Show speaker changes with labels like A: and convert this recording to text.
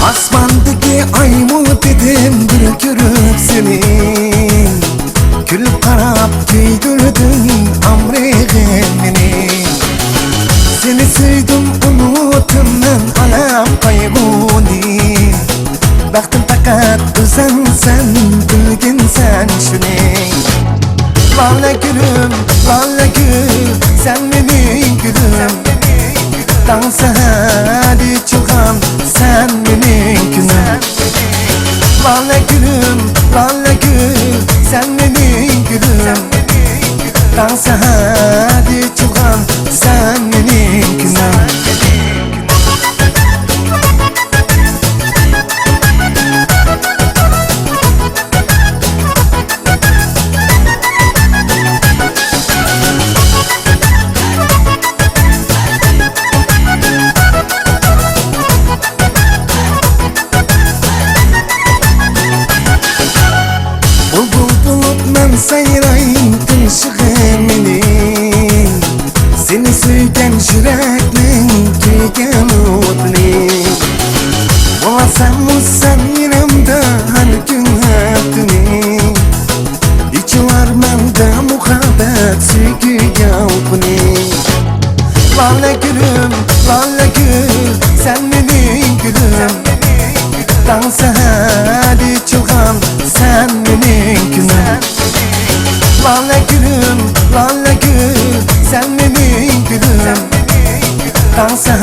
A: Asmandaki ay mı dedim bir görüp seni, gülüp karab tüydürdün amreğimini. Seni sevdim unutumdan alam kayguni, baktım fakat özen sen bilgin sen şunu. Vallahi gülüm, vallahi gül, sen benim gülüm. Dansa hadi çıkan sen benim günüm. Vallahi gülüm, vallahi gül, sen benim gülüm. Dansa hadi çıkan sen benim günüm. Sayrayım tınşığımını, seni söyken yürekmin tüygen utni. Olasam sen yanımda her gün heptini, içi var mende muhabbet sevgi yavkuni. Vallahi gülüm, vallahi gül, sen benim gülüm. Dansa hadi çıkan sen benim günüm. Vallahi gülüm, vallahi gül, sen benim gülüm. Dansa